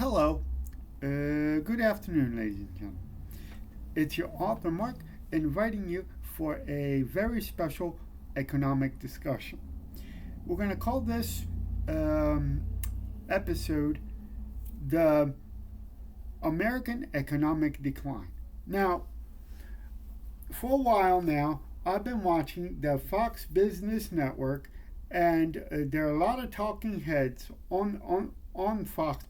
Hello, good afternoon, ladies and gentlemen. It's your author Mark inviting you for a very special economic discussion. We're going to call this episode the American Economic Decline. Now, for a while now, I've been watching the Fox Business Network, and there are a lot of talking heads on Fox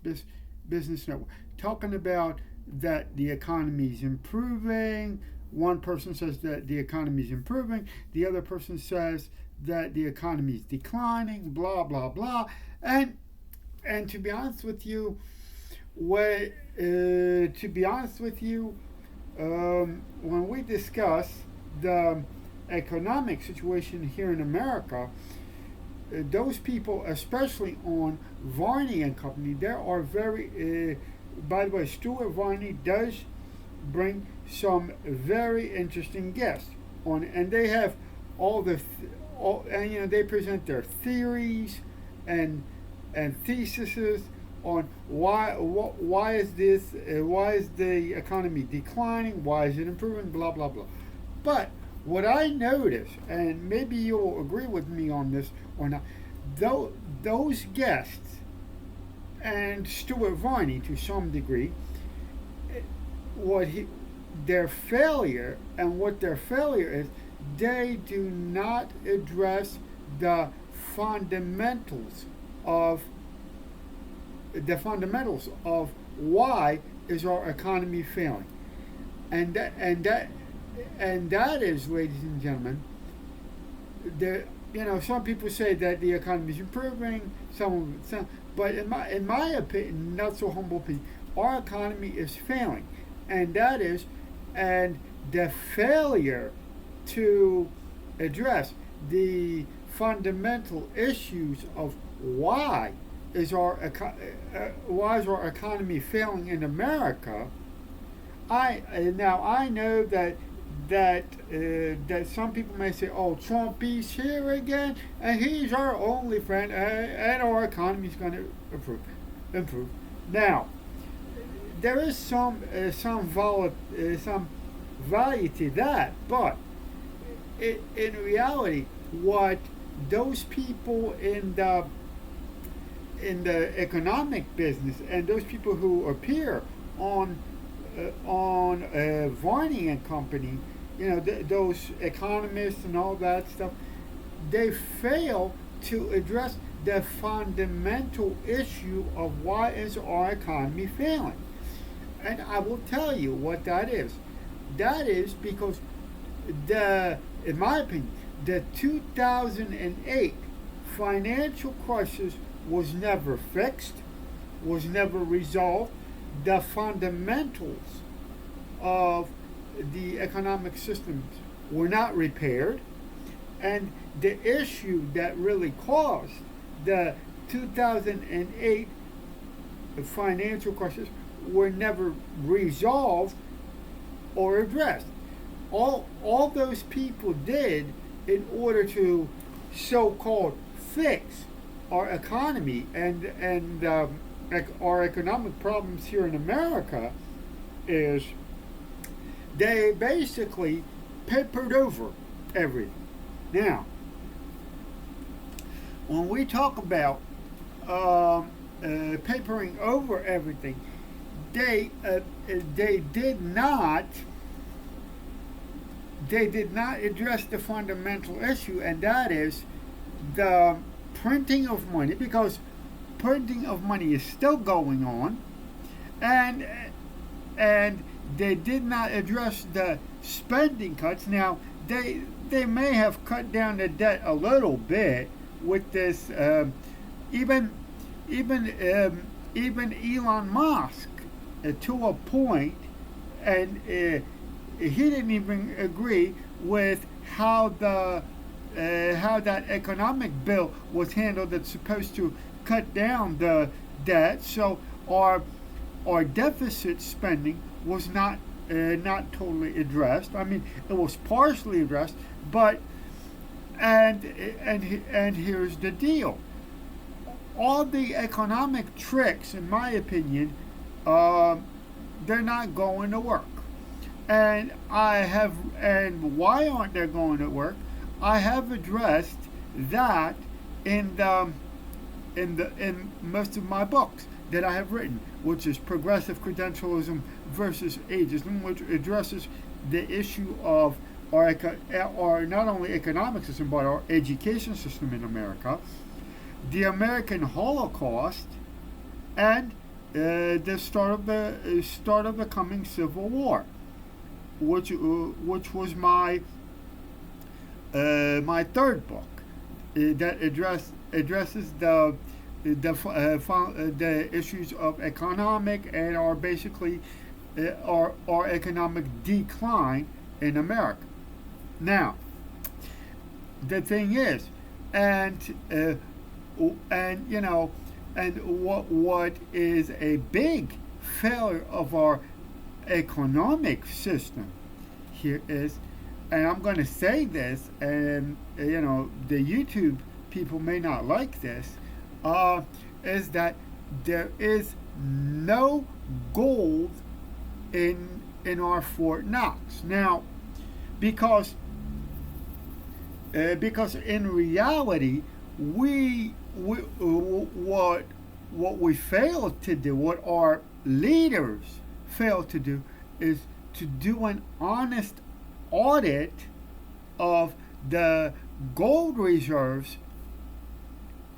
Business Network talking about that the economy is improving. One person says that the economy is improving. The other person says that the economy is declining. Blah blah blah. And to be honest with you, when we discuss the economic situation here in America, those people, especially on Varney and Company, there are very. By the way, Stuart Varney does bring some very interesting guests on, and they have and they present their theories and theses on why is the economy declining, why is it improving, blah blah blah. But what I notice, and maybe you'll agree with me on this or not, those guests and Stuart Varney to some degree, their failure is, they do not address the fundamentals of why is our economy failing, and that is, ladies and gentlemen, some people say that the economy is improving, but in my opinion, not so humble opinion, our economy is failing, and the failure to address the fundamental issues of why is our economy failing in America. I know that some people may say, "Oh, Trump is here again, and he's our only friend, and our economy is going to improve." Now, there is some value to that, but in reality, what those people in the economic business and those people who appear on Varney and Company, those economists and all that stuff, they fail to address the fundamental issue of why is our economy failing. And I will tell you what that is. That is because in my opinion, the 2008 financial crisis was never fixed, was never resolved. The fundamentals of the economic systems were not repaired, and the issue that really caused the 2008 financial crisis were never resolved or addressed. All those people did in order to so-called fix our economy and our economic problems here in America is they basically papered over everything. Now, when we talk about papering over everything, they did not address the fundamental issue, and that is the printing of money, because printing of money is still going on, and they did not address the spending cuts. Now they may have cut down the debt a little bit with this. Even Elon Musk, to a point, and he didn't even agree with how that economic bill was handled that's supposed to cut down the debt. So our deficit spending was not totally addressed. I mean, it was partially addressed, but and here's the deal: all the economic tricks, in my opinion, uh, they're not going to work. And why aren't they going to work? I have addressed that in the in most of my books that I have written, which is Progressive Credentialism versus Ageism, which addresses the issue of our not only economic system but our education system in America, the American Holocaust, and the start of the coming Civil War, which was my my third book that addresses the issues of economic and our basically our economic decline in America. Now, the thing is, and you know, and what is a big failure of our economic system here is, and I'm going to say this, and you know, the YouTube people may not like this, is that there is no gold in our Fort Knox now, because in reality what we failed to do, what our leaders failed to do, is to do an honest audit of the gold reserves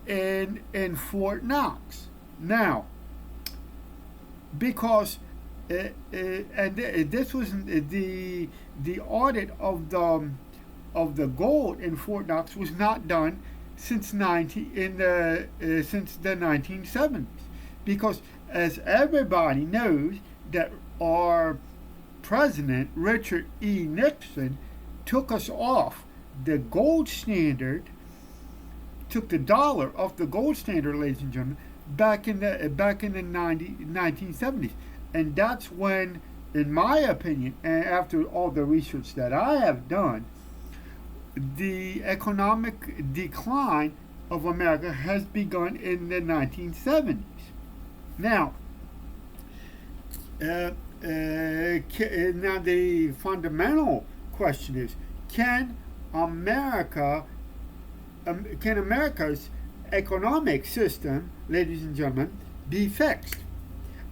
in Fort Knox. Now, because this was the audit of the gold in Fort Knox was not done since the 1970s, because as everybody knows that our president Richard E. Nixon took us off the gold standard, took the dollar off the gold standard, ladies and gentlemen, back in the 1970s, and that's when, in my opinion, and after all the research that I have done, the economic decline of America has begun in the 1970s. Now, now the fundamental question is: Can America's economic system, ladies and gentlemen, be fixed?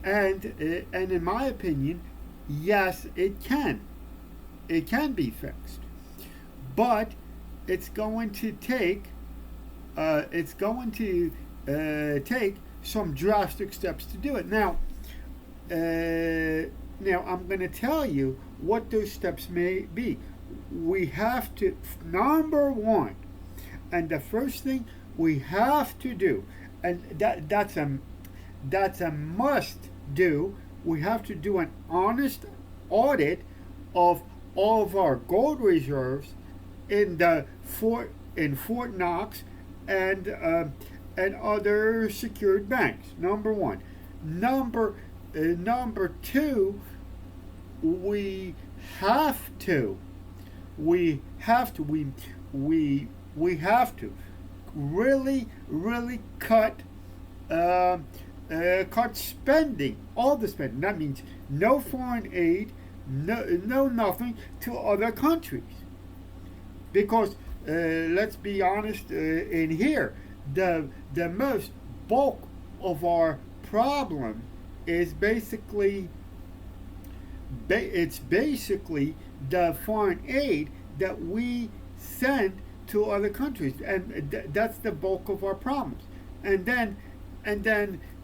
And in my opinion, yes, it can. It can be fixed, but it's going to take take some drastic steps to do it. Now I'm going to tell you what those steps may be. We have to, number one, and the first thing we have to do, and that's a must do. We have to do an honest audit of all of our gold reserves in Fort Knox and other secured banks. Number one. Number two, we have to really cut spending, all the spending. That means no foreign aid, no nothing to other countries, because let's be honest, in here the most bulk of our problem is basically the foreign aid that we send to other countries, and that's the bulk of our problems. And then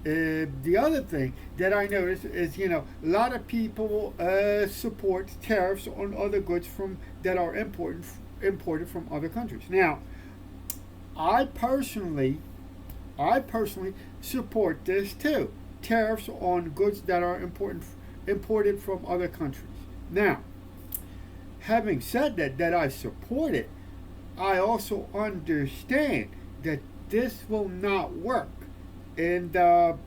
the other thing that I notice is, a lot of people support tariffs on other goods that are imported from other countries. Now, I personally support this too. Tariffs on goods that are imported from other countries. Now, having said that I support it, I also understand that this will not work in the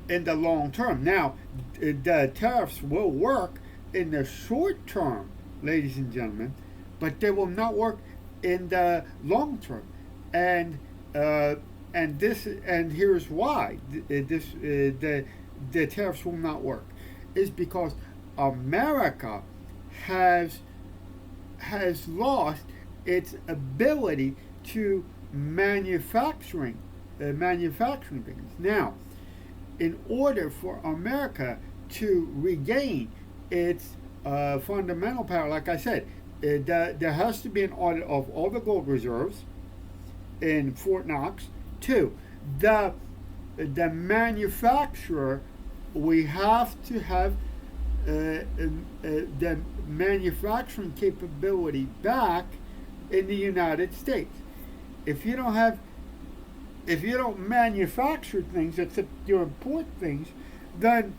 long term. Now, the tariffs will work in the short term, ladies and gentlemen, but they will not work in the long term. And uh, and here's why the tariffs will not work is because America has lost its ability to manufacturing things. Now, in order for America to regain its fundamental power, like I said, there has to be an audit of all the gold reserves in Fort Knox. Two, the manufacturer, we have to have the manufacturing capability back in the United States. If you don't have, if you don't manufacture things except you import things, then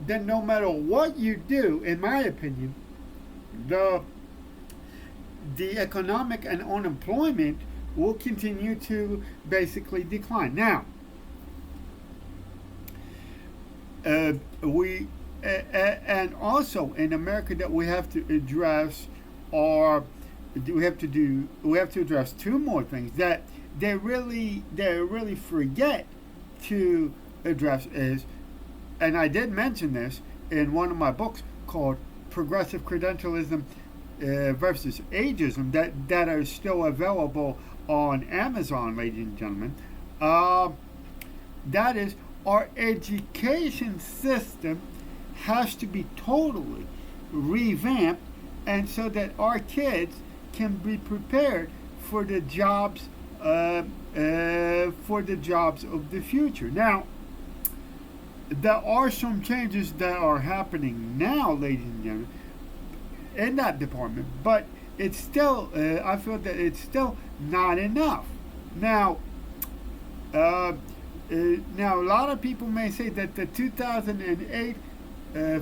no matter what you do, in my opinion, the economic and unemployment will continue to basically decline. Now, we and also in America that we have to address are we have to address two more things that they really forget to address is, and I did mention this in one of my books called Progressive Credentialism versus Ageism that are still available on Amazon, ladies and gentlemen. That is, our education system has to be totally revamped, and so that our kids can be prepared for the jobs of the future. Now, there are some changes that are happening now, ladies and gentlemen, in that department, but it's still, I feel that it's still not enough. Now, now a lot of people may say that the 2008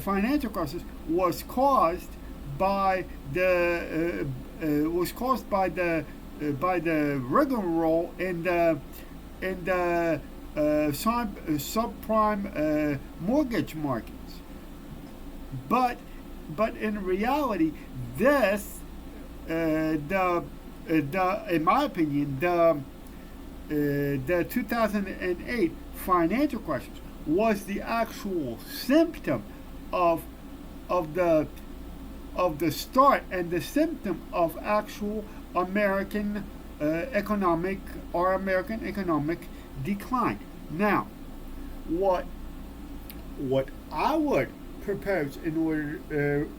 financial crisis was caused by the rigmarole in the subprime mortgage markets, but in reality, this in my opinion, the 2008 financial crisis was the actual symptom of the start and the symptom of actual American economic decline. Now, what I would propose in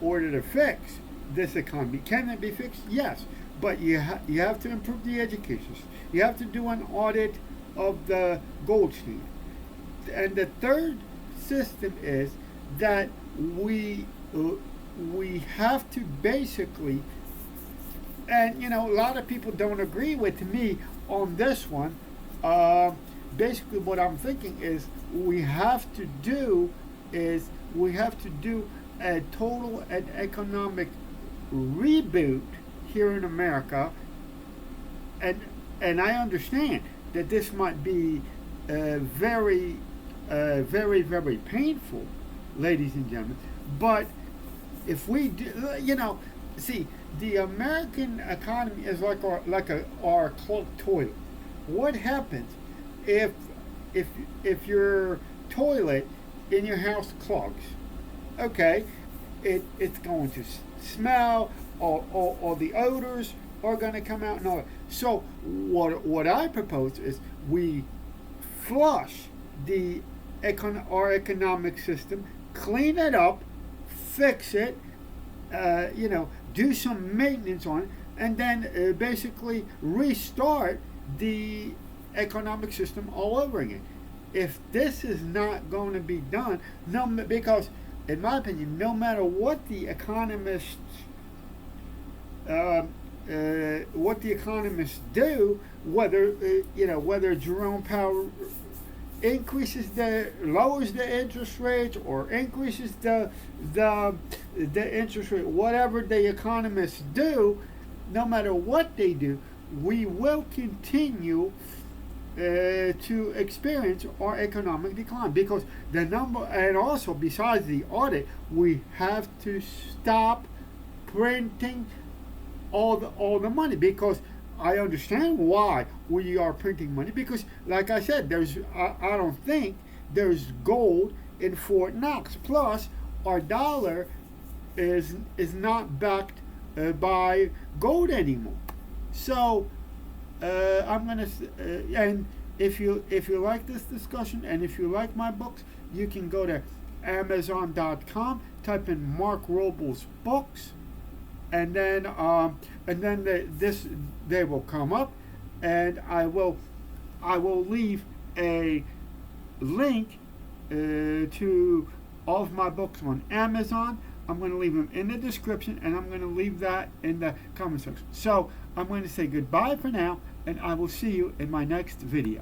order to fix this economy, can it be fixed? Yes, but you have to improve the education system. You have to do an audit of the gold standard. And the third system is that we have to basically, and a lot of people don't agree with me on this one. Basically, what I'm thinking is we have to do a total and economic reboot here in America, and I understand that this might be very painful, ladies and gentlemen. But if we do, see, the American economy is like our clogged toilet. What happens if your toilet in your house clogs? Okay, it's going to smell, or the odors are going to come out and all that. So what I propose is we flush our economic system, clean it up, fix it, do some maintenance on it, and then basically restart the economic system all over again. If this is not going to be done, because in my opinion, no matter what the economists do, whether Jerome Powell lowers the interest rates or increases the interest rate, whatever the economists do, no matter what they do, we will continue to experience our economic decline, because the number, and also besides the audit, we have to stop printing all the money, because I understand why we are printing money because, like I said, I don't think there's gold in Fort Knox. Plus, our dollar is not backed by gold anymore. So I'm gonna and if you like this discussion and if you like my books, you can go to Amazon.com, type in Mark Wrobel's books, and then they will come up, and I will leave a link to all of my books on Amazon. I'm going to leave them in the description, and I'm going to leave that in the comment section. So I'm going to say goodbye for now, and I will see you in my next video.